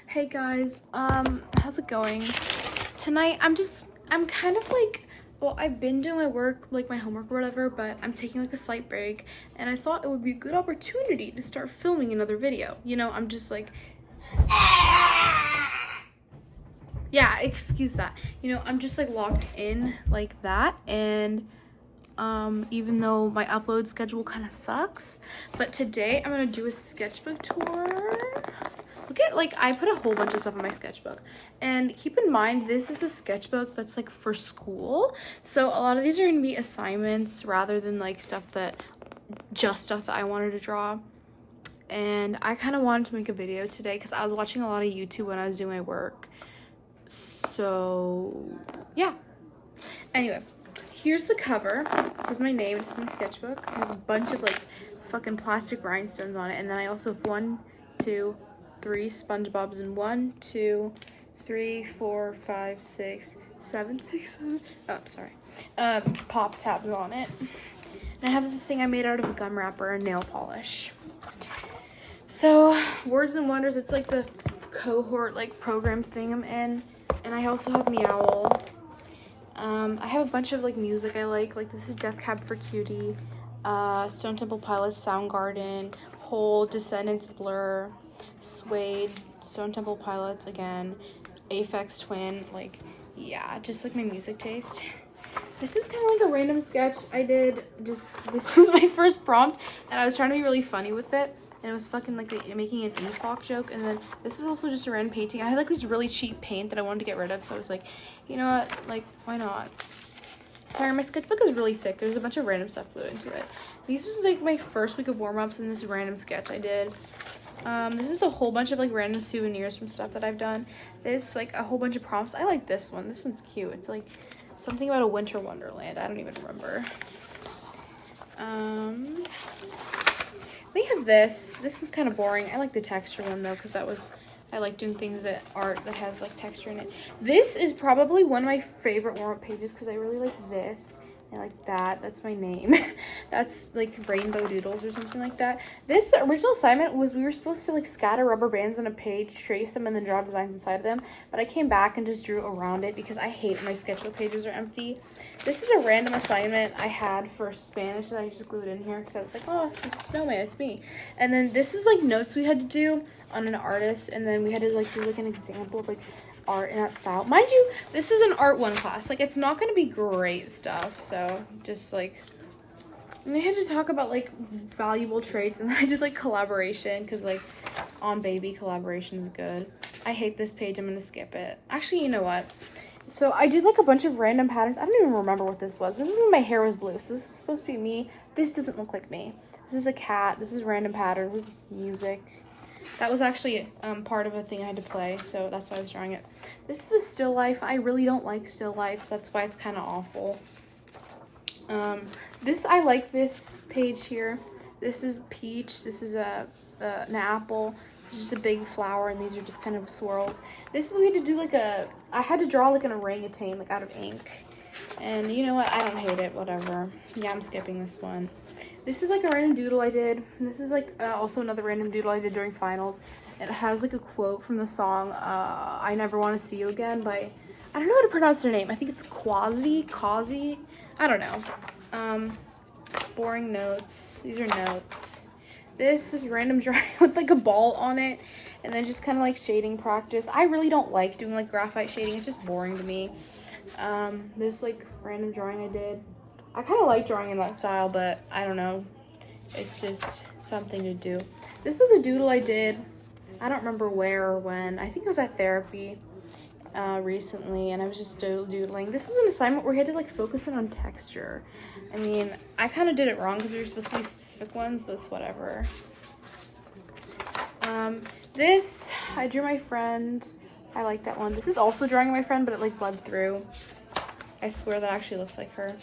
Hey guys, how's it going? Tonight I'm kind of like, well, I've been doing my work, like my homework or whatever, but I'm taking like a slight break and I thought it would be a good opportunity to start filming another video. You know, I'm just like, yeah, excuse that. You know, I'm just like locked in like that, and even though my upload schedule kind of sucks, but today I'm gonna do a sketchbook tour. Look at, like, I put a whole bunch of stuff in my sketchbook, and keep in mind this is a sketchbook that's like for school, so a lot of these are gonna be assignments rather than like stuff that I wanted to draw. And I kind of wanted to make a video today because I was watching a lot of YouTube when I was doing my work, so yeah. Anyway, here's the cover. This is my name. This is in sketchbook. It has a bunch of like fucking plastic rhinestones on it, and then I also have 1, 2, 3 SpongeBob's, and 1, 2, 3, 4, 5, 6, 7, 6, 7. Oh, sorry. Pop tabs on it. And I have this thing I made out of a gum wrapper and nail polish. So, Words and Wonders, it's like the cohort like program thing I'm in. And I also have Meowl. I have a bunch of like music I like this is Death Cab for Cutie, Stone Temple Pilots, Soundgarden, Hole, Descendants, Blur, Suede, Stone Temple Pilots again, Aphex Twin, like, yeah, just like my music taste. This is kind of like a random sketch I did. This is my first prompt, and I was trying to be really funny with it. And it was fucking like making an Ewok joke. And then this is also just a random painting. I had like this really cheap paint that I wanted to get rid of. So I was like, you know what? Like, why not? Sorry, my sketchbook is really thick. There's a bunch of random stuff glued into it. This is like my first week of warm-ups in this random sketch I did. This is a whole bunch of like random souvenirs from stuff that I've done. This like a whole bunch of prompts. I like this one. This one's cute. It's like something about a winter wonderland. I don't even remember. We have this. This is kind of boring. I like the texture one though, because I like doing things that art that has like texture in it. This is probably one of my favorite warm-up pages because I really like this. I like that. That's my name. That's like Rainbow Doodles or something like that. This original assignment was we were supposed to like scatter rubber bands on a page, trace them, and then draw designs inside of them. But I came back and just drew around it because I hate when my sketchbook pages are empty. This is a random assignment I had for Spanish that I just glued in here because I was like, oh, it's just a snowman, it's me. And then this is like notes we had to do on an artist, and then we had to like do like an example of like art in that style. Mind you, this is an art 1 class. Like, it's not going to be great stuff, so just like, and I had to talk about like valuable traits, and then I did like collaboration because like on baby collaboration is good. I hate this page. I'm gonna skip it. Actually, you know what, so I did like a bunch of random patterns. I don't even remember what this was. This is when my hair was blue, so this is supposed to be me. This doesn't look like me. This is a cat. This is random patterns. This is music. That was actually part of a thing I had to play, so that's why I was drawing it. This is a still life. I really don't like still lifes. That's why it's kind of awful. I like this page here. This is peach. This is an apple. This is just a big flower, and these are just kind of swirls. This is, we had to do like I had to draw like an orangutan, like out of ink. And you know what? I don't hate it. Whatever. Yeah, I'm skipping this one. This is like a random doodle I did. This is like also another random doodle I did during finals. It has like a quote from the song I Never Want to See You Again by, I don't know how to pronounce their name. I think it's Kazi. I don't know. Boring notes. These are notes. This is random drawing with like a ball on it, and then just kind of like shading practice. I really don't like doing like graphite shading. It's just boring to me. This like random drawing I did. I kind of like drawing in that style, but I don't know. It's just something to do. This is a doodle I did. I don't remember where or when. I think it was at therapy recently, and I was just doodling. This was an assignment where we had to like focus in on texture. I mean, I kind of did it wrong because we were supposed to do specific ones, but it's whatever. This, I drew my friend. I like that one. This is also drawing my friend, but it like bled through. I swear that actually looks like her.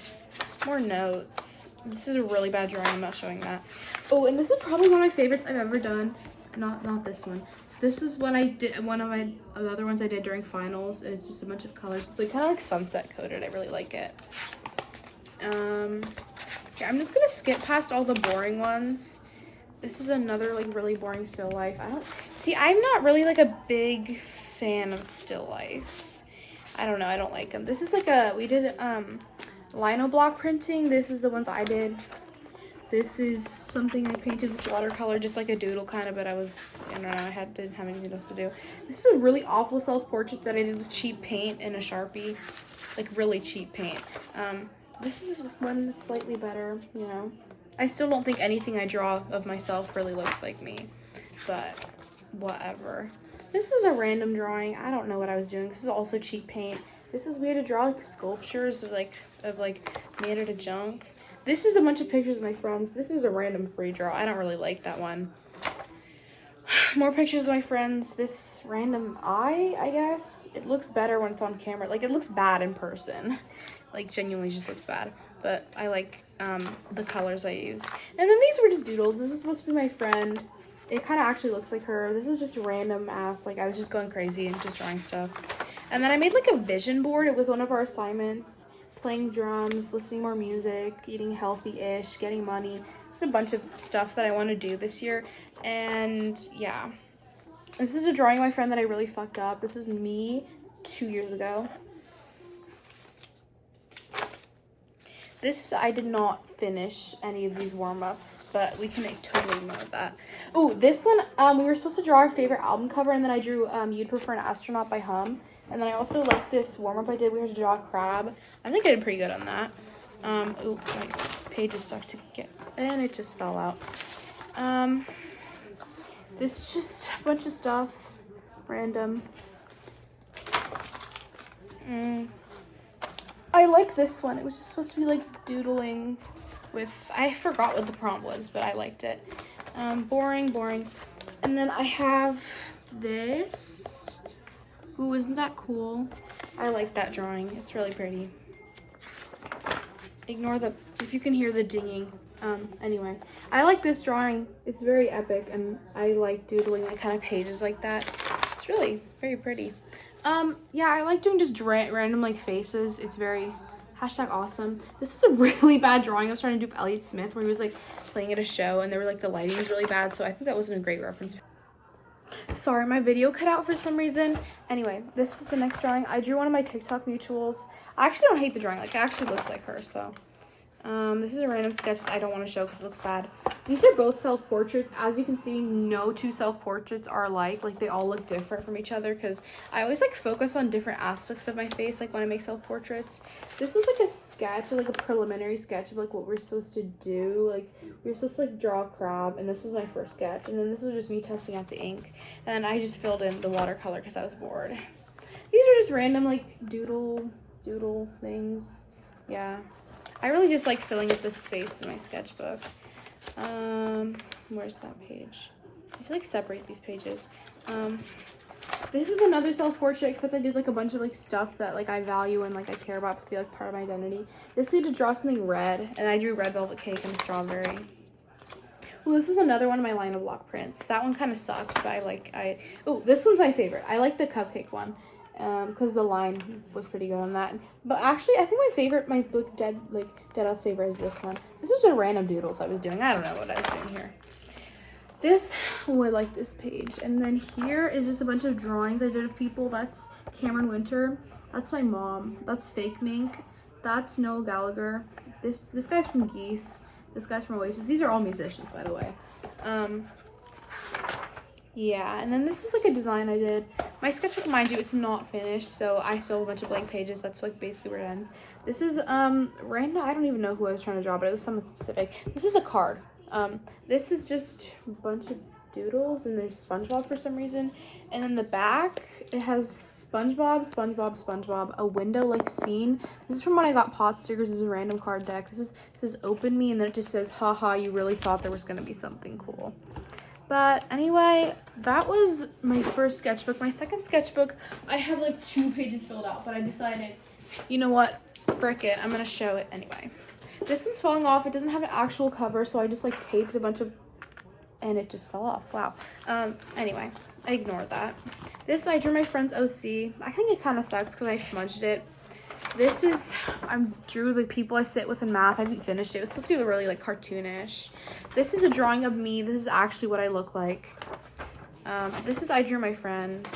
More notes. This is a really bad drawing. I'm not showing that. Oh, and this is probably one of my favorites I've ever done. Not this one. This is one I did. One of my other ones I did during finals, and it's just a bunch of colors. It's like kind of like sunset coded. I really like it. Yeah, I'm just gonna skip past all the boring ones. This is another like really boring still life. I'm not really like a big fan of still lifes. I don't know, I don't like them. This is like we did lino block printing. This is the ones I did. This is something I painted with watercolor, just like a doodle kind of, but I don't know, didn't have anything else to do. This is a really awful self-portrait that I did with cheap paint and a Sharpie, like really cheap paint. This is one that's slightly better, you know. I still don't think anything I draw of myself really looks like me, but whatever. This is a random drawing. I don't know what I was doing. This is also cheap paint. We had to draw like sculptures of made out of junk. This is a bunch of pictures of my friends. This is a random free draw. I don't really like that one. More pictures of my friends. This random eye, I guess. It looks better when it's on camera. Like, it looks bad in person. Like, genuinely just looks bad. But I like the colors I used. And then these were just doodles. This is supposed to be my friend. It kind of actually looks like her. This is just random ass. Like, I was just going crazy and just drawing stuff. And then I made like a vision board. It was one of our assignments. Playing drums, listening more music, eating healthy-ish, getting money. Just a bunch of stuff that I want to do this year. And yeah. This is a drawing of my friend that I really fucked up. This is me 2 years ago. I did not finish any of these warm-ups, but we can totally ignore that. Oh, this one, we were supposed to draw our favorite album cover, and then I drew You'd Prefer an Astronaut by Hum. And then I also like this warm-up I did. We had to draw a crab. I think I did pretty good on that. Oh, my page is stuck to get, and it just fell out. This is just a bunch of stuff, random. I like this one. It was just supposed to be like doodling with, I forgot what the prompt was, but I liked it. Boring. And then I have this. Ooh, isn't that cool? I like that drawing. It's really pretty. Ignore if you can hear the dinging. Anyway, I like this drawing. It's very epic, and I like doodling like kind of pages like that. It's really very pretty. Yeah, I like doing just random like faces. It's very #awesome. This is a really bad drawing I was trying to do with Elliott Smith, where he was like playing at a show, and the lighting was really bad, so I think that wasn't a great reference. Sorry, my video cut out for some reason. Anyway, this is the next drawing. I drew one of my TikTok mutuals. I actually don't hate the drawing. Like, it actually looks like her, so. This is a random sketch that I don't want to show because it looks bad. These are both self-portraits. As you can see, no two self-portraits are alike. Like, they all look different from each other because I always, like, focus on different aspects of my face, like, when I make self-portraits. This was, like, a sketch, like, a preliminary sketch of, like, what we're supposed to do. Like, we were supposed to, like, draw a crab, and this is my first sketch. And then this was just me testing out the ink. And I just filled in the watercolor because I was bored. These are just random, like, doodle things. Yeah. I really just like filling up the space in my sketchbook. Where's that page? I should like separate these pages. This is another self-portrait, except I did like a bunch of like stuff that like I value and like I care about to feel like part of my identity. This we had to draw something red, and I drew red velvet cake and a strawberry. Well, this is another one of my lino block prints. That one kind of sucked, but oh, this one's my favorite. I like the cupcake one. Because the line was pretty good on that. But actually, I think my book dead ass favorite is this one. This was just random doodles I was doing. I don't know what I was doing here. I like this page. And then here is just a bunch of drawings I did of people. That's Cameron Winter. That's my mom. That's Fake Mink. That's Noel Gallagher. This guy's from Tgis. This guy's from Oasis. These are all musicians, by the way. Yeah, and then this is like a design I did. My sketchbook, mind you, it's not finished, so I still have a bunch of blank pages. That's like basically where it ends. This is random. I don't even know who I was trying to draw, but it was someone specific. This is a card. This is just a bunch of doodles, and there's SpongeBob for some reason. And then the back, it has SpongeBob, a window-like scene. This is from when I got pot stickers. This is a random card deck. This says open me, and then it just says, haha, you really thought there was gonna be something cool. But anyway, that was my first sketchbook. My second sketchbook, I have like 2 pages filled out, but I decided, you know what, frick it, I'm gonna show it anyway. This one's falling off. It doesn't have an actual cover, so I just like taped a bunch of, and it just fell off. Wow. Anyway, I ignored that. This I drew my friend's OC. I think it kind of sucks because I smudged it. This is, I drew the people I sit with in math. I haven't finished it. It was supposed to be really like cartoonish. This is a drawing of me. This is actually what I look like. This is I drew my friend.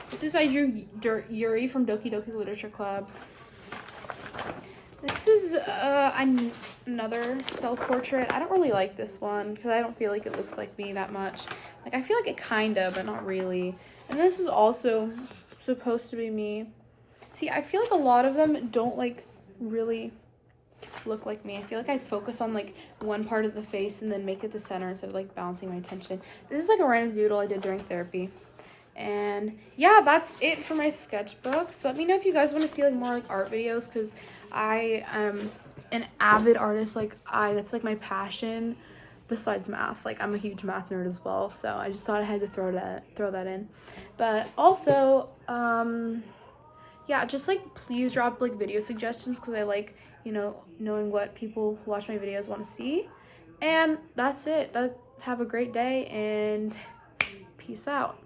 This is I drew Yuri from Doki Doki Literature Club. This is another self-portrait. I don't really like this one because I don't feel like it looks like me that much. Like, I feel like it kind of, but not really. And this is also supposed to be me. See, I feel like a lot of them don't, like, really look like me. I feel like I focus on, like, one part of the face and then make it the center instead of, like, balancing my attention. This is, like, a random doodle I did during therapy. And, yeah, that's it for my sketchbook. So let me know if you guys want to see, like, more, like, art videos because I am an avid artist. Like, that's, like, my passion besides math. Like, I'm a huge math nerd as well. So I just thought I had to throw that in. But also, yeah, just, like, please drop, like, video suggestions because I like, you know, knowing what people who watch my videos want to see. And that's it. Have a great day and peace out.